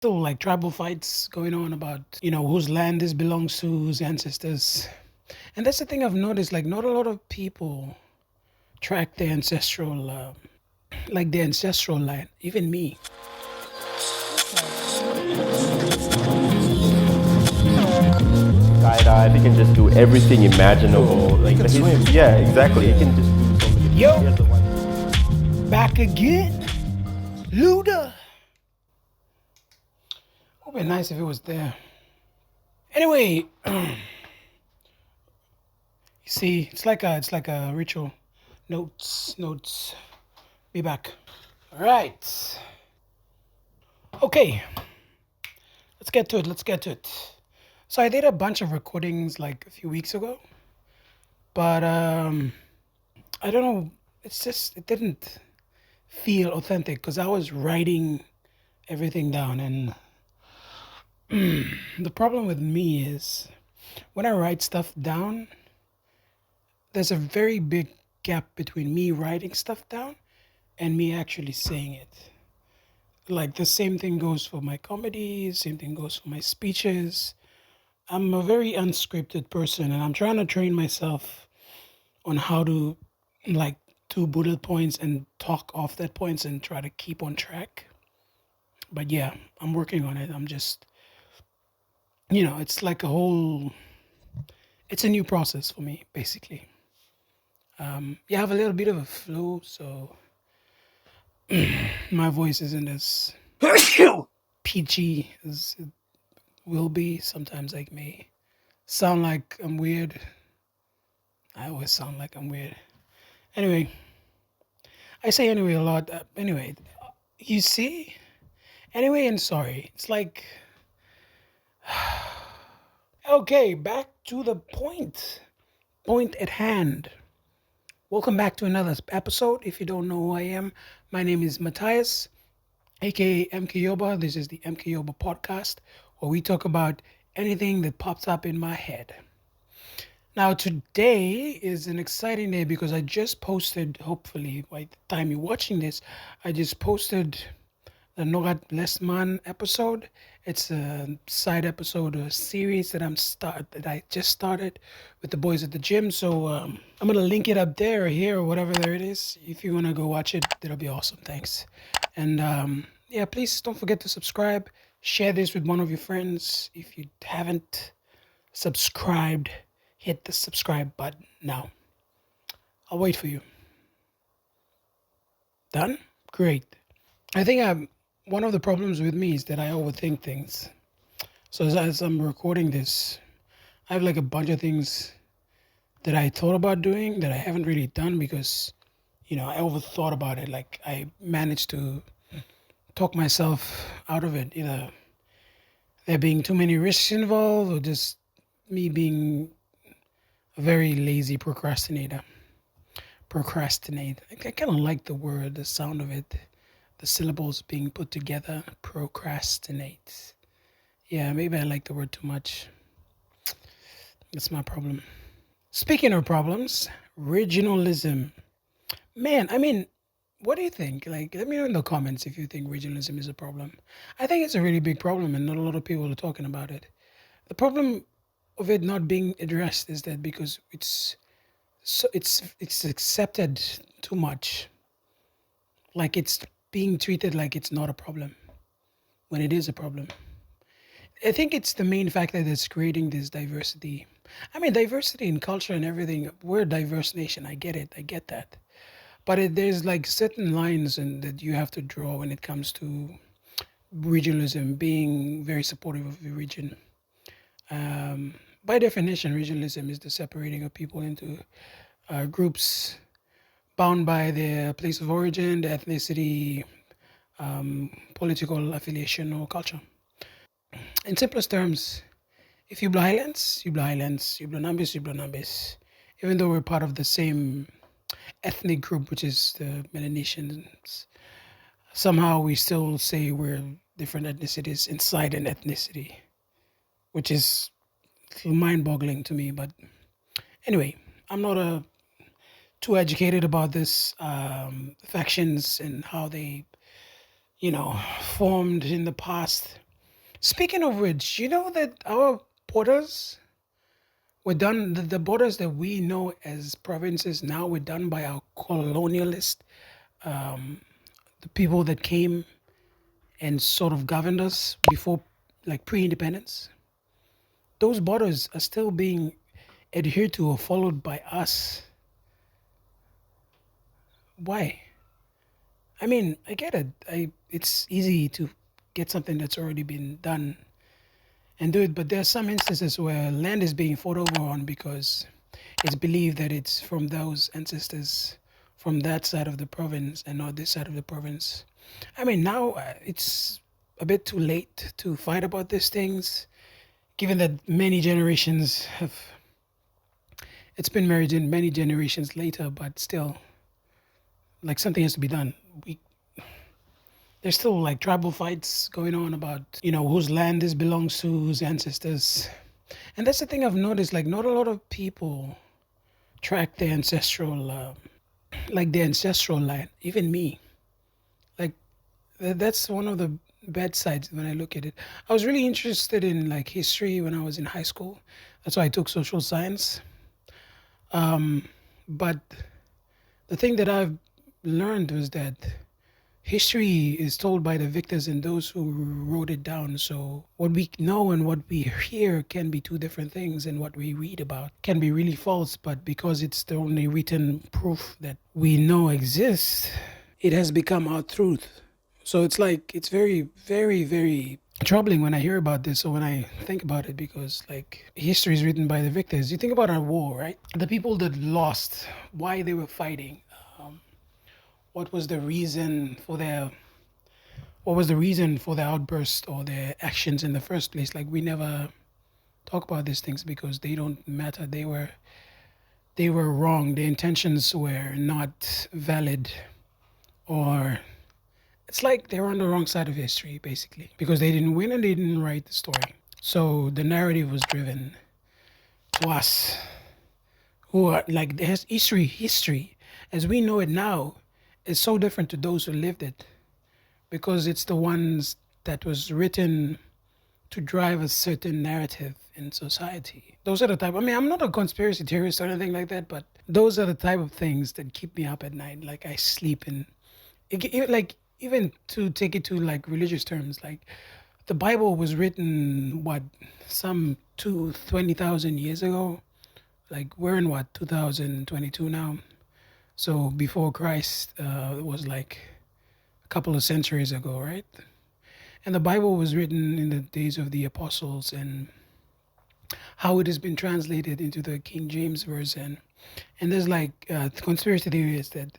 Still like tribal fights going on about, whose land this belongs to, whose ancestors. And that's the thing I've noticed, like not a lot of people track their ancestral, like their ancestral line, even me. Skydive. He can just do everything imaginable. Like Can he's, swim. yeah, exactly. He can just do so many things. He Yo, has the one. back again. Luda. Would be nice if it was there. Anyway, you see, it's like a ritual. Notes. Be back. All right. Okay, let's get to it. So I did a bunch of recordings like a few weeks ago, but I don't know. It's just it didn't feel authentic because I was writing everything down, and the problem with me is when I write stuff down, there's a very big gap between me writing stuff down and me actually saying it. Like the same thing goes for my comedy, same thing goes for my speeches. I'm a very unscripted person and I'm trying to train myself on how to like do bullet points and talk off that points and try to keep on track. But yeah, I'm working on it. I'm just, it's like it's a new process for me, basically. Yeah, I have a little bit of a flu, so my voice isn't as peachy as it will be. Sometimes I may sound like I'm weird. I always sound like I'm weird. Anyway, I say anyway a lot. Anyway, you see? Anyway and sorry. It's like, okay, back to the point. Point at hand. Welcome back to another episode. If you don't know who I am, my name is Matthias, aka MK Yoba. This is the MK Yoba podcast, where we talk about anything that pops up in my head. Now, today is an exciting day because I just posted, hopefully, by the time you're watching this, I just posted the Nogat Blessman episode. It's a side episode, a series that I just started with the boys at the gym. So I'm gonna link it up there or here or whatever there it is. If you wanna go watch it, that'll be awesome. Thanks. And yeah, please don't forget to subscribe. Share this with one of your friends. If you haven't subscribed, hit the subscribe button now. I'll wait for you. Done? Great. I think one of the problems with me is that I overthink things. So as I'm recording this, I have like a bunch of things that I thought about doing that I haven't really done because, I overthought about it. Like I managed to talk myself out of it, either there being too many risks involved or just me being a very lazy procrastinator. Procrastinate. I kind of like the word, the sound of it, the syllables being put together. Procrastinate. Yeah, maybe I like the word too much. That's my problem. Speaking of problems, regionalism. Man, I mean, what do you think? Like, let me know in the comments if you think regionalism is a problem. I think it's a really big problem, and not a lot of people are talking about it. The problem of it not being addressed is that because it's accepted too much, like it's being treated like it's not a problem when it is a problem. I think it's the main factor that's creating this diversity. I mean, diversity in culture and everything. We're a diverse nation. I get it. I get that. But there's like certain lines that you have to draw when it comes to regionalism, being very supportive of the region. By definition, regionalism is the separating of people into groups bound by their place of origin, their ethnicity, political affiliation, or culture. In simplest terms, if you Highlands, you Highlands, you Nambis, you Nambis. Even though we're part of the same ethnic group, which is the Melanesians, somehow we still say we're different ethnicities inside an ethnicity, which is mind-boggling to me. But anyway, I'm not too educated about this factions and how they, formed in the past. Speaking of which, you know that our borders were done, the borders that we know as provinces now were done by our colonialist, the people that came and sort of governed us before, like pre independence. Those borders are still being adhered to or followed by us. Why? I mean, I get it. It's easy to get something that's already been done and do it, but there are some instances where land is being fought over on because it's believed that it's from those ancestors from that side of the province and not this side of the province. I mean, now it's a bit too late to fight about these things, given that many generations have. It's been married in many generations later, but still, like something has to be done. We There's still like tribal fights going on about whose land this belongs to, whose ancestors, and that's the thing I've noticed. Like, not a lot of people track their ancestral, like their ancestral line. Even me, like that's one of the bad sides when I look at it. I was really interested in like history when I was in high school. That's why I took social science. But the thing that I've learned was that history is told by the victors and those who wrote it down. So what we know and what we hear can be two different things, and what we read about can be really false. But because it's the only written proof that we know exists, it has become our truth. So it's like it's very, very, very troubling when I hear about this or when I think about it, because like history is written by the victors. You think about our war, right? The people that lost, why they were fighting, what was the reason for their what was the reason for the outburst or their actions in the first place. Like, we never talk about these things because they don't matter. They were wrong. Their intentions were not valid, or it's like they were on the wrong side of history basically, because they didn't win and they didn't write the story. So the narrative was driven to us, who are like, there's history as we know it now is so different to those who lived it, because it's the ones that was written to drive a certain narrative in society. Those are the type. I mean, I'm not a conspiracy theorist or anything like that, but those are the type of things that keep me up at night. Like, I sleep in, like, even to take it to like religious terms, like the Bible was written what, some 20,000 years ago. Like, we're in what, 2022 now. So before Christ, it was like a couple of centuries ago, right? And the Bible was written in the days of the apostles, and how it has been translated into the King James version. And there's like conspiracy theories that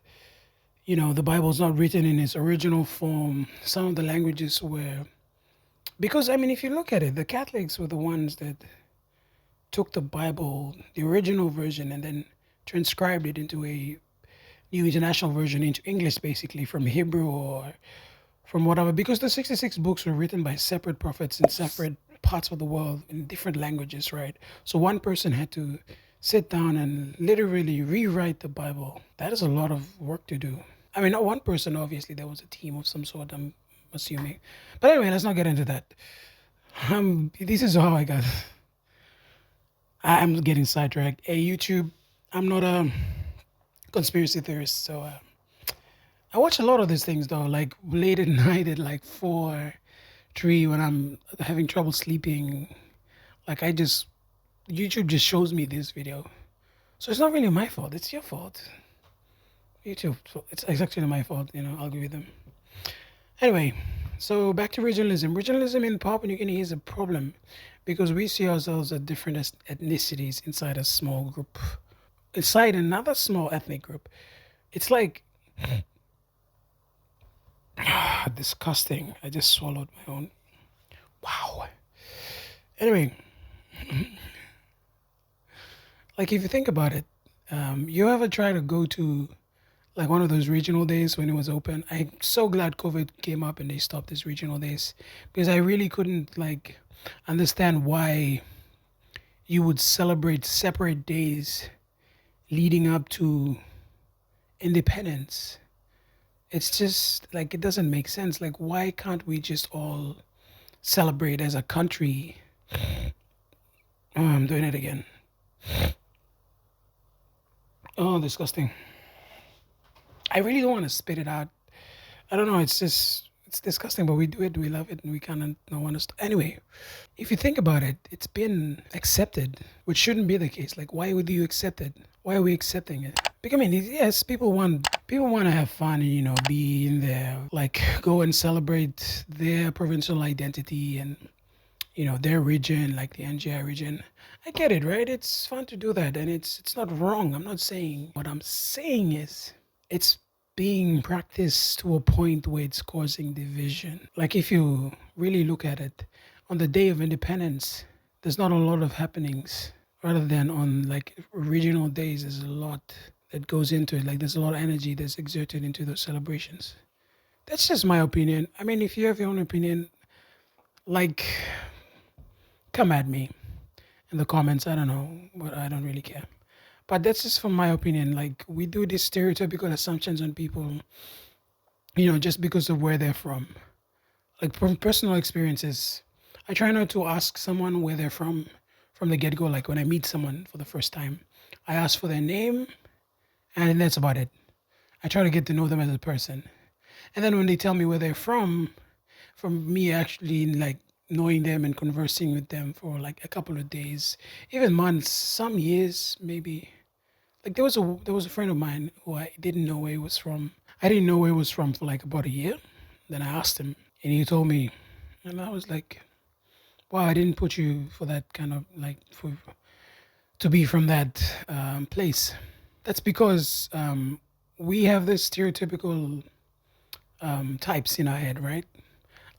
the Bible is not written in its original form. Some of the languages were, because I mean, if you look at it, the Catholics were the ones that took the Bible, the original version, and then transcribed it into a new international version into English, basically from Hebrew or from whatever, because the 66 books were written by separate prophets in separate parts of the world in different languages, right? So one person had to sit down and literally rewrite the Bible. That is a lot of work to do. I mean, not one person, obviously, there was a team of some sort, I'm assuming. But anyway, let's not get into that. This is how I got. I'm getting sidetracked. Hey, YouTube, I'm not a conspiracy theorist, so I watch a lot of these things though, like late at night at like 4, 3 when I'm having trouble sleeping. Like, YouTube just shows me this video. So it's not really my fault, it's your fault. YouTube, so it's actually my fault, I'll give you them. Anyway, so back to regionalism. Regionalism in Papua New Guinea is a problem because we see ourselves as different ethnicities inside a small group, inside another small ethnic group. It's like disgusting. I just swallowed my own. Wow. Anyway, like if you think about it, you ever try to go to like one of those regional days when it was open? I'm so glad COVID came up and they stopped these regional days, because I really couldn't like understand why you would celebrate separate days leading up to independence. It's just like it doesn't make sense. Like, why can't we just all celebrate as a country. Oh, I'm doing it again. Oh, disgusting. I really don't want to spit it out. I don't know. It's just it's disgusting, but we do it. We love it, and we kind of don't want to. Anyway, if you think about it, it's been accepted, which shouldn't be the case. Like, why would you accept it? Why are we accepting it? Because I mean, yes, people want to have fun, and be in there, like go and celebrate their provincial identity and their region, like the NGI region. I get it, right? It's fun to do that, and it's not wrong. I'm not saying. What I'm saying is it's being practiced to a point where it's causing division. Like if you really look at it, on the day of independence, there's not a lot of happenings. Rather than on like regional days, there's a lot that goes into it. Like there's a lot of energy that's exerted into those celebrations. That's just my opinion. I mean, if you have your own opinion, like come at me in the comments. I don't know, but I don't really care. But that's just from my opinion. Like we do these stereotypical assumptions on people, just because of where they're from. Like from personal experiences, I try not to ask someone where they're from the get go. Like when I meet someone for the first time, I ask for their name, and that's about it. I try to get to know them as a person, and then when they tell me where they're from me actually like knowing them and conversing with them for like a couple of days, even months, some years, maybe. Like there was a friend of mine who I didn't know where he was from. I didn't know where he was from for like about a year. Then I asked him, and he told me, and I was like, "Wow, I didn't put you for that kind of like for to be from that place." That's because we have this stereotypical types in our head, right?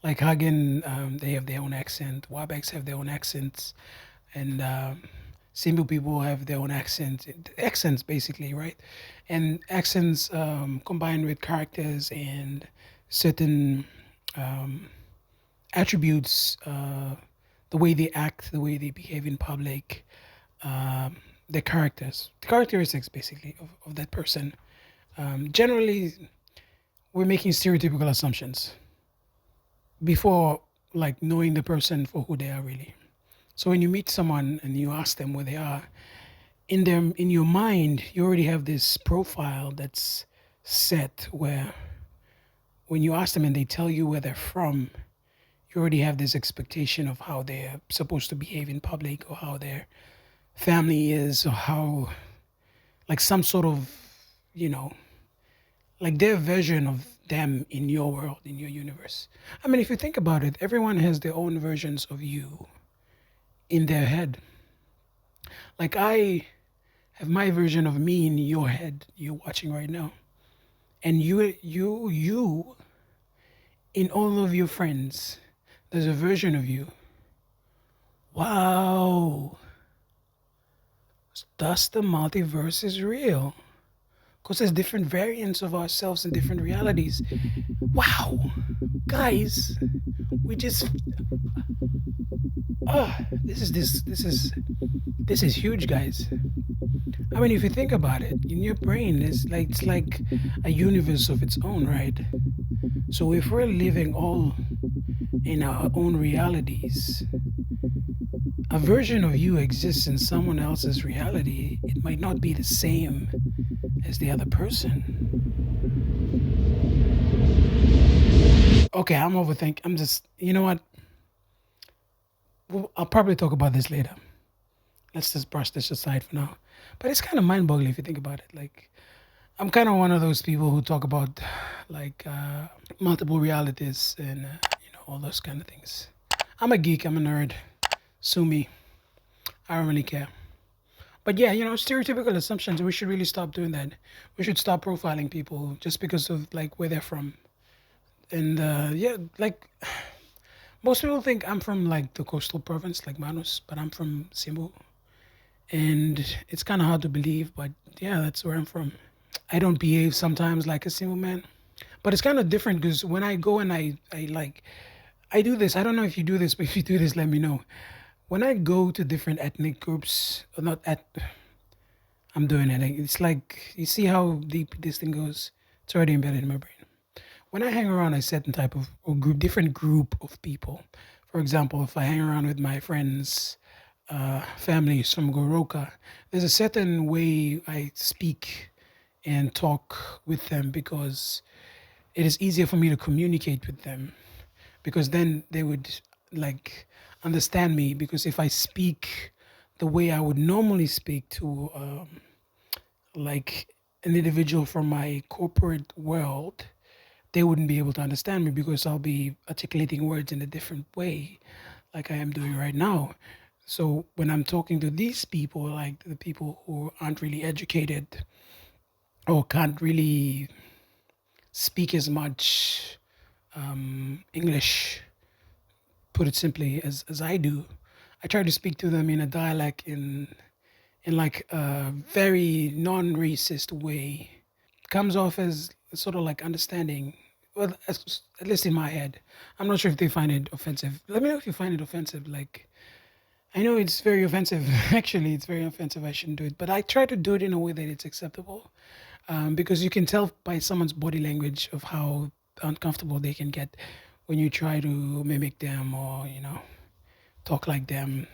Like Hagen, they have their own accent. Wabex have their own accents, and Simple people have their own accents basically, right? And accents combined with characters and certain um, attributes, the way they act, the way they behave in public, um, the characteristics basically of that person. Generally, we're making stereotypical assumptions before like knowing the person for who they are really. So when you meet someone and you ask them where they are, in your mind, you already have this profile that's set where when you ask them and they tell you where they're from, you already have this expectation of how they're supposed to behave in public or how their family is or how like some sort of, you know, like their version of them in your world, in your universe. I mean, if you think about it, everyone has their own versions of you in their head. Like I have my version of me in your head, you're watching right now. And you in all of your friends, there's a version of you. Wow. Thus the multiverse is real. Because there's different variants of ourselves in different realities. Wow. Guys, we just this is huge, guys. I mean, if you think about it, in your brain, it's like a universe of its own, right? So if we're living all in our own realities, a version of you exists in someone else's reality. It might not be the same as the other person. Okay, I'm overthinking. I'm just, you know what? I'll probably talk about this later. Let's just brush this aside for now. But it's kind of mind boggling if you think about it. Like, I'm kind of one of those people who talk about like multiple realities and all those kind of things. I'm a geek. I'm a nerd. Sue me. I don't really care. But yeah, stereotypical assumptions. We should really stop doing that. We should stop profiling people just because of like where they're from. And yeah, like most people think I'm from like the coastal province, like Manus, but I'm from Simbu, and it's kind of hard to believe, but yeah, that's where I'm from. I don't behave sometimes like a single man, but it's kind of different because when I go and I like, I do this. I don't know if you do this, but if you do this, let me know. When I go to different ethnic groups, or not at, I'm doing it. It's like you see how deep this thing goes. It's already embedded in my brain. When I hang around a certain type of or group, different group of people For example, if I hang around with my friends, families from Goroka, there's a certain way I speak and talk with them because it is easier for me to communicate with them because then they would like understand me because if I speak the way I would normally speak to like an individual from my corporate world, they wouldn't be able to understand me because I'll be articulating words in a different way, like I am doing right now. So when I'm talking to these people, like the people who aren't really educated or can't really speak as much English, put it simply, as I do, I try to speak to them in a dialect in like a very non-racist way. Comes off as sort of like understanding. Well, at least in my head. I'm not sure if they find it offensive. Let me know if you find it offensive. Like, I know it's very offensive. Actually, it's very offensive. I shouldn't do it. But I try to do it in a way that it's acceptable. Because you can tell by someone's body language of how uncomfortable they can get when you try to mimic them or, talk like them.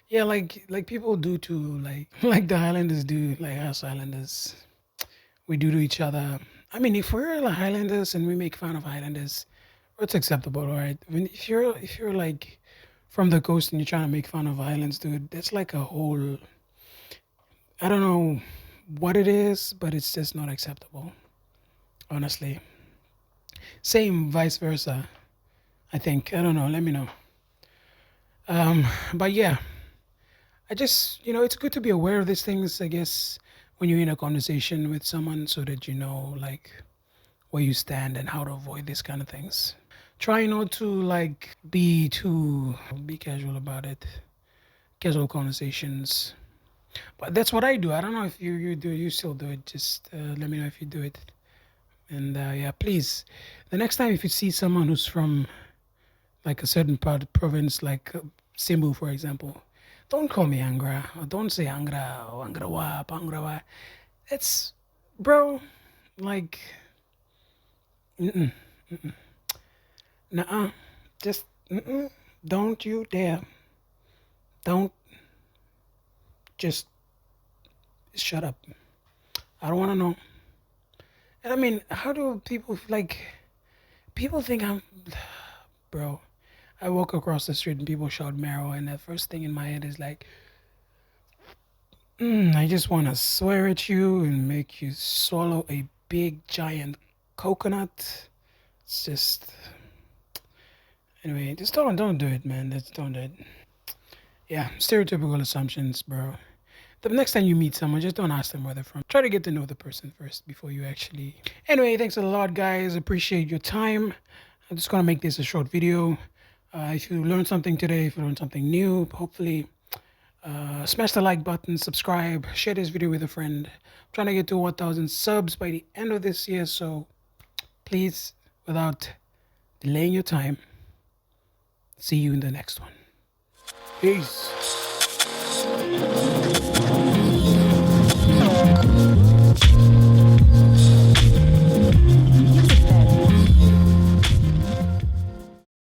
Yeah, like people do to like like the Highlanders do, like us Highlanders. We do to each other. I mean, if we're like Highlanders and we make fun of Highlanders, it's acceptable, all right? If you're like from the coast and you're trying to make fun of Highlands, dude, that's like a whole. I don't know what it is, but it's just not acceptable, honestly. Same vice versa. I think I don't know. Let me know. But yeah, I just it's good to be aware of these things. I guess when you're in a conversation with someone, so that you know like where you stand and how to avoid these kind of things. Try not to like be casual about it. Casual conversations. But that's what I do. I don't know if you still do it. Just let me know if you do it. And yeah, please, the next time if you see someone who's from like a certain part province, like Simbu, for example, don't call me Angra or don't say Angra or Angrawa, Pangrawa. It's bro, like, mm-mm, nuh-uh. Just don't you dare. Don't just shut up. I don't want to know. And I mean, how do people like? People think I'm, bro. I walk across the street and people shout "Marrow," and the first thing in my head is like, I just want to swear at you and make you swallow a big giant coconut. It's just anyway. Just don't do it, man. Just don't do it. Yeah, stereotypical assumptions, bro. The next time you meet someone, just don't ask them where they're from. Try to get to know the person first before you actually. Anyway, thanks a lot, guys. Appreciate your time. I'm just gonna make this a short video. If you learned something today, if you learned something new, hopefully smash the like button, subscribe, share this video with a friend. I'm trying to get to 1,000 subs by the end of this year, so please, without delaying your time, see you in the next one. Peace.